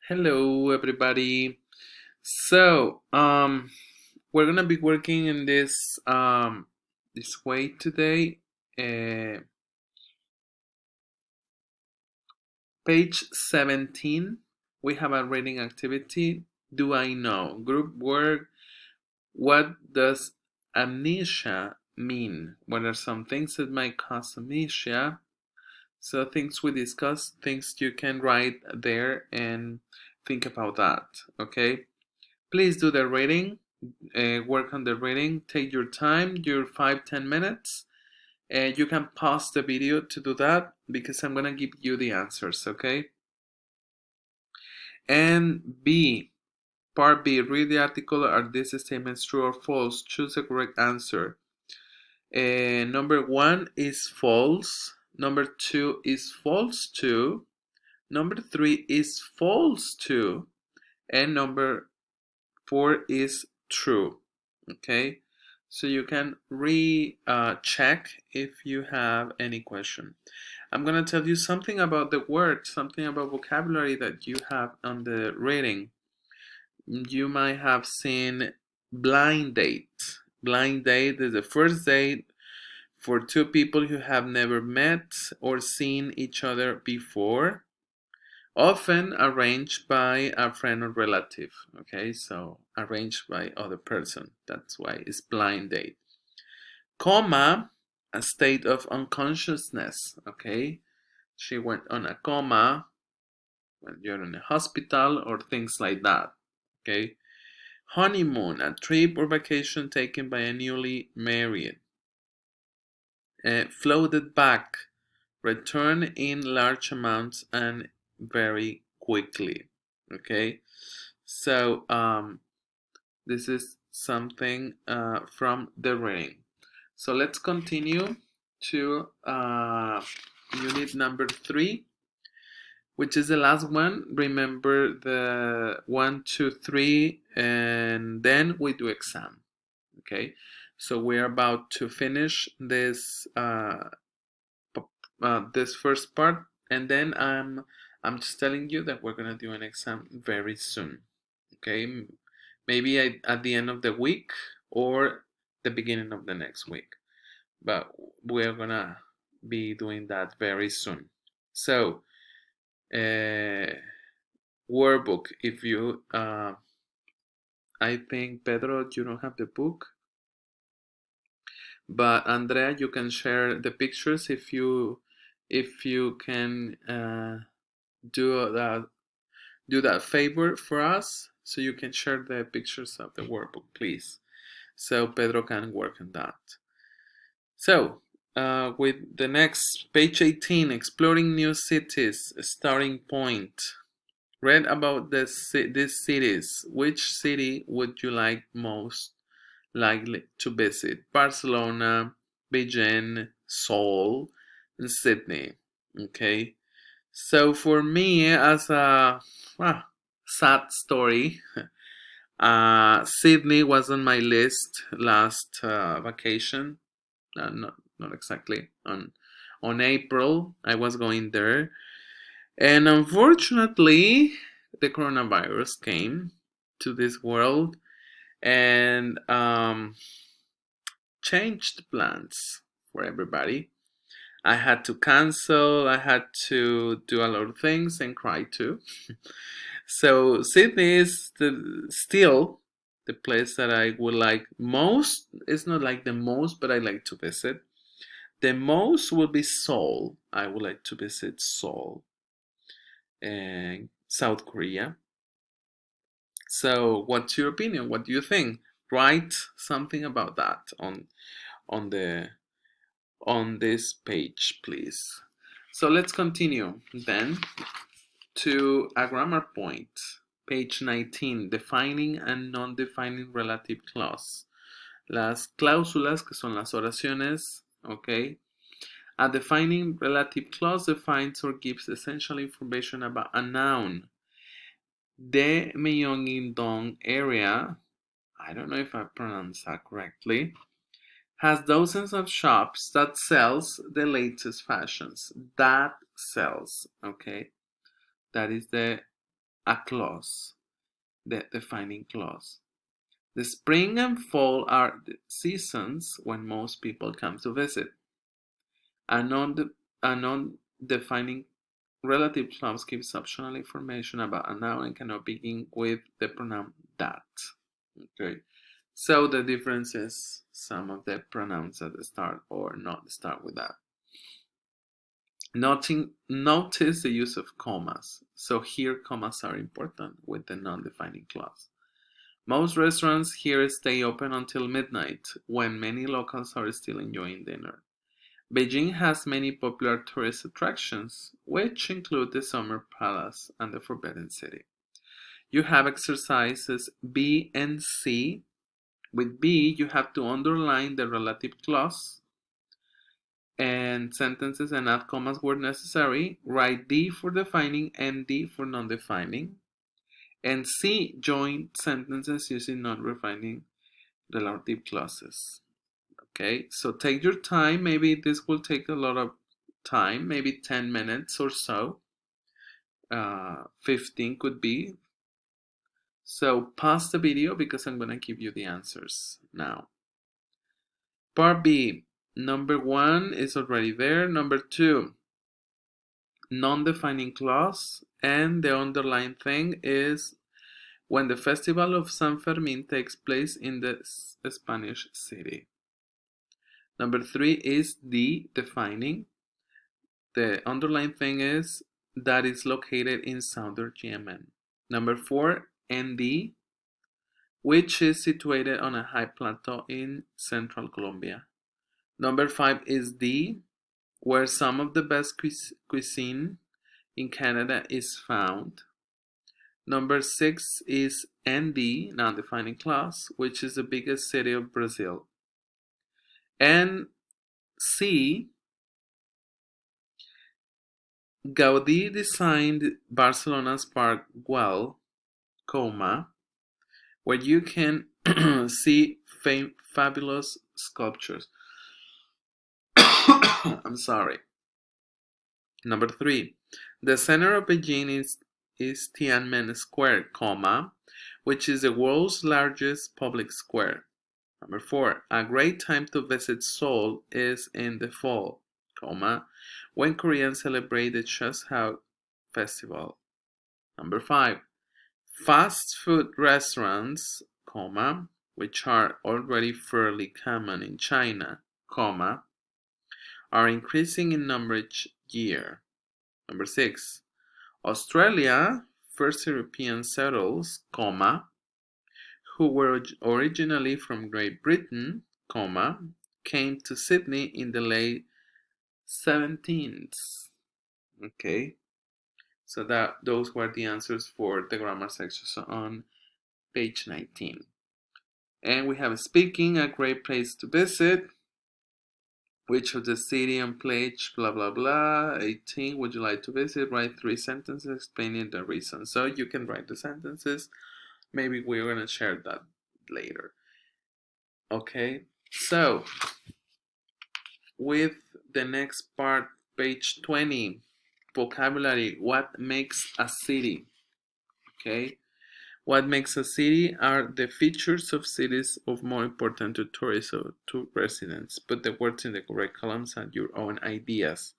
Hello, everybody. So, we're gonna be working in this way today. Uh, Page 17, we have a reading activity. Do I know? Group work. What does amnesia mean? What are some things that might cause amnesia? So things we discuss, things you can write there and think about that. Okay. Please do the reading. Work on the reading. Take your time, your 5-10 minutes. And you can pause the video to do that because I'm gonna give you the answers, okay? And B, part B, read the article. Are these statements true or false? Choose the correct answer. Number 1 is false. Number 2 is false too. Number 3 is false too. And number 4 is true. Okay, so you can check if you have any question. I'm gonna tell you something about the word, something about vocabulary that you have on the reading. You might have seen blind date. Blind date is the first date for two people who have never met or seen each other before, often arranged by a friend or relative. Okay, so arranged by other person. That's why it's blind date. Coma, a state of unconsciousness. Okay, she went on a coma when you're in a hospital or things like that. Okay, honeymoon, a trip or vacation taken by a newly married. Floated back, return in large amounts and very quickly. Okay, so this is something from the reading. So let's continue to unit number 3, which is the last one. Remember the 1, 2, 3, and then we do exam. Okay, so we're about to finish this first part, and then I'm just telling you that we're gonna do an exam very soon. Okay, maybe at the end of the week or the beginning of the next week, but we're gonna be doing that very soon. So, workbook. If you, I think Pedro, you don't have the book, but Andrea, you can share the pictures if you can do that favor for us, so you can share the pictures of the workbook, please, so Pedro can work on that. So, with the next page 18, exploring new cities, starting point. Read about these cities. Which city would you like most likely to visit? Barcelona, Beijing, Seoul, and Sydney. Okay. So for me, as a sad story, Sydney was on my list last vacation. Not exactly on April. I was going there, and unfortunately, the coronavirus came to this world and changed plans for everybody. I had to cancel, I had to do a lot of things and cry too. So Sydney is still the place that I would like most. It's not like the most, but I like to visit. The most will be Seoul. I would like to visit Seoul and South Korea. So, what's your opinion? What do you think? Write something about that on the on this page, please. So let's continue then to a grammar point. Page 19, defining and non-defining relative clause. Las cláusulas, que son las oraciones, okay. A defining relative clause defines or gives essential information about a noun. The Myeongdong area, I don't know if I pronounced that correctly, has dozens of shops that sells the latest fashions. That sells, okay? That is the a clause, the defining clause. The spring and fall are the seasons when most people come to visit. A non-defining relative clause gives optional information about a noun and cannot begin with the pronoun that. Okay, so the difference is some of the pronouns at the start or not start with that. Notice the use of commas. So here commas are important with the non-defining clause. Most restaurants here stay open until midnight, when many locals are still enjoying dinner. Beijing has many popular tourist attractions, which include the Summer Palace and the Forbidden City. You have exercises B and C. With B, you have to underline the relative clause and sentences and add commas where necessary. Write D for defining and D for non-defining. And C, join sentences using non-defining relative clauses. Okay, so take your time. Maybe this will take a lot of time, maybe 10 minutes or so. 15 could be. So pause the video because I'm going to give you the answers now. Part B, number 1 is already there. Number 2, non-defining clause, and the underlying thing is when the festival of San Fermin takes place in the Spanish city. Number 3 is the defining. The underlying thing is that is located in southern Yemen. Number 4, ND, which is situated on a high plateau in central Colombia. Number 5 is D, where some of the best cuisine in Canada is found. Number 6 is ND, non-defining clause, which is the biggest city of Brazil. And C, Gaudí designed Barcelona's Park Güell, where you can see fabulous sculptures. I'm sorry. Number 3, the center of Beijing is Tiananmen Square, which is the world's largest public square. Number 4, a great time to visit Seoul is in the fall, when Koreans celebrate the Chuseok festival. Number 5, fast food restaurants, which are already fairly common in China, are increasing in number each year. Number 6, Australia, first European settlers, who were originally from Great Britain, came to Sydney in the late 17th. Okay, so those were the answers for the grammar sections on page 19. And we have speaking, a great place to visit. Which of the city and place, blah, blah, blah. 18, would you like to visit? Write 3 sentences explaining the reason. So you can write the sentences. Maybe we're going to share that later. Okay, so with the next part, page 20, vocabulary, what makes a city? Okay, what makes a city are the features of cities of more important to tourists or to residents. Put the words in the correct columns and your own ideas.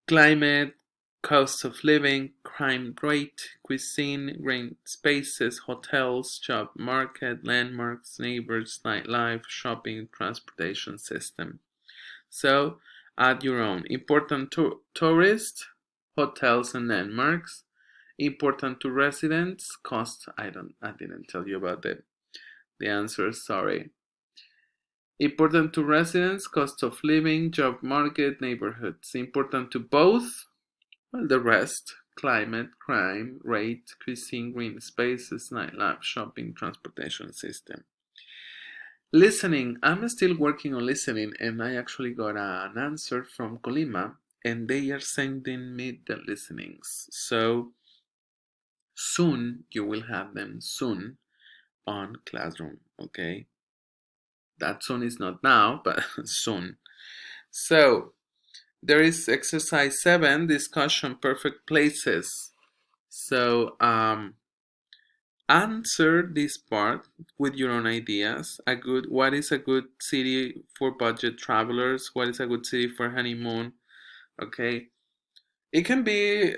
Climate, cost of living, crime rate, cuisine, green spaces, hotels, job market, landmarks, neighbors, nightlife, shopping, transportation system. So add your own. Important to tourists, hotels and landmarks. Important to residents, cost. I didn't tell you about the answer, sorry. Important to residents, cost of living, job market, neighborhoods. Important to both, well, the rest, climate, crime rate, cuisine, green spaces, nightlife, shopping, transportation system. Listening, I'm still working on listening, and I actually got an answer from Colima, and they are sending me the listenings. So soon, you will have them soon on Classroom, okay? That soon is not now, but soon. So, there is exercise 7, discussion perfect places. So answer this part with your own ideas. What is a good city for budget travelers? What is a good city for honeymoon? Okay, it can be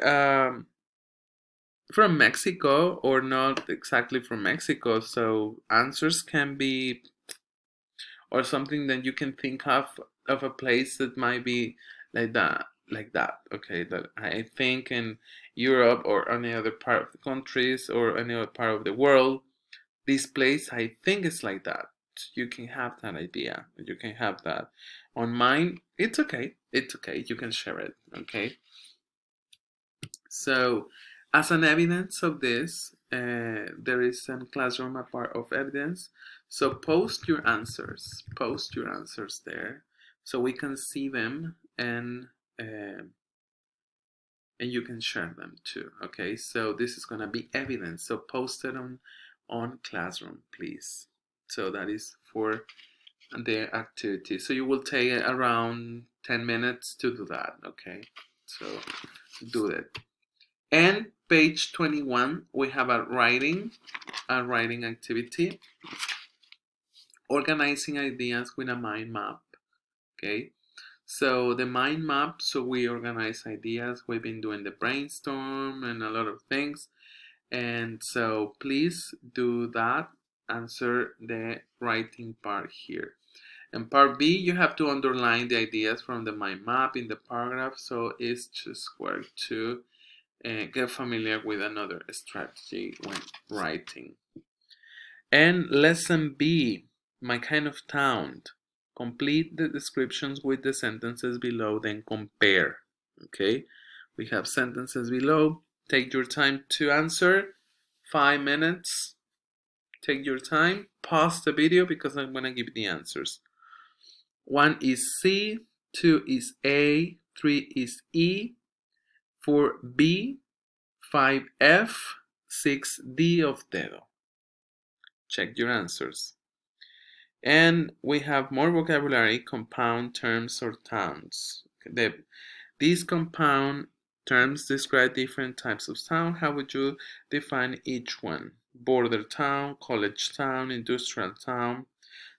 from Mexico or not exactly from Mexico. So answers can be, or something that you can think of a place that might be like that. Okay, that I think in Europe or any other part of the countries or any other part of the world, this place I think is like that. You can have that idea, you can have that. On mine, it's okay, you can share it. Okay, so as an evidence of this, there is a classroom a part of evidence. So post your answers there so we can see them, and you can share them too. Okay, so this is gonna be evidence, so post it on Classroom, please. So that is for the activity. So you will take around 10 minutes to do that. Okay, so do it. And page 21, we have a writing activity, organizing ideas with a mind map. Okay, so the mind map, so we organize ideas. We've been doing the brainstorm and a lot of things. And so please do that. Answer the writing part here. And part B, you have to underline the ideas from the mind map in the paragraph. So it's just where to get familiar with another strategy when writing. And lesson B, my kind of town. Complete the descriptions with the sentences below, then compare. Okay, we have sentences below. Take your time to answer. 5 minutes. Take your time. Pause the video because I'm gonna give the answers. 1 is C, 2 is A, 3 is E, 4 B, 5 F, 6 D of dedo. Check your answers. And we have more vocabulary, compound terms or towns. These compound terms describe different types of town. How would you define each one? Border town, college town, industrial town.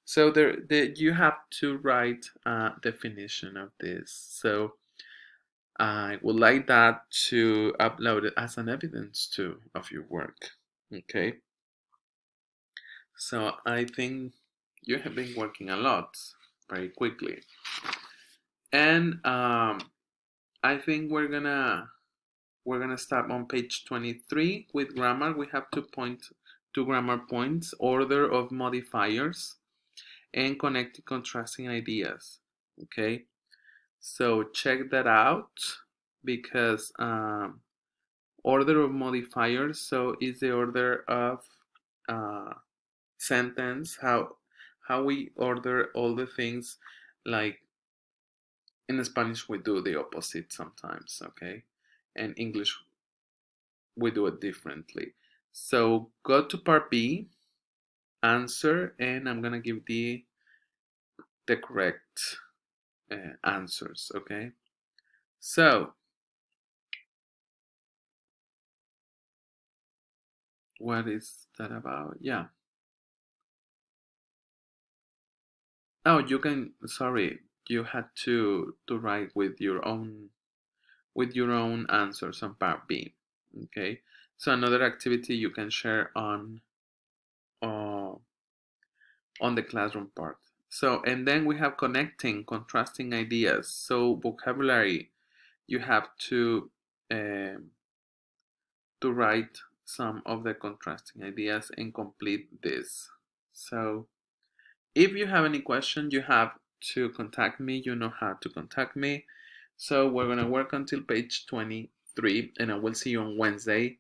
So you have to write a definition of this. So I would like that to upload it as an evidence too of your work. Okay. So I think you have been working a lot very quickly. And I think we're gonna start on page 23 with grammar. We have two grammar points, order of modifiers and connecting contrasting ideas. Okay, so check that out because order of modifiers, so is the order of sentence, how we order all the things. Like in Spanish we do the opposite sometimes, okay, and English we do it differently. So go to part B, answer, and I'm gonna give the correct answers. Okay, so what is that about? Yeah. Oh, you can. Sorry, you had to write with your own answers on part B. Okay, so another activity you can share uh, on the classroom part. So, and then we have connecting, contrasting ideas. So vocabulary, you have to write some of the contrasting ideas and complete this. So if you have any question, you have to contact me. You know how to contact me. So we're gonna work until page 23, and I will see you on Wednesday.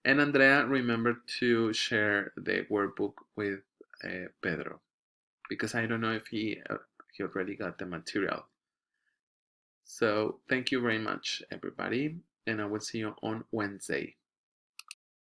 And Andrea, remember to share the workbook with Pedro, because I don't know if he already got the material. So thank you very much, everybody, and I will see you on Wednesday.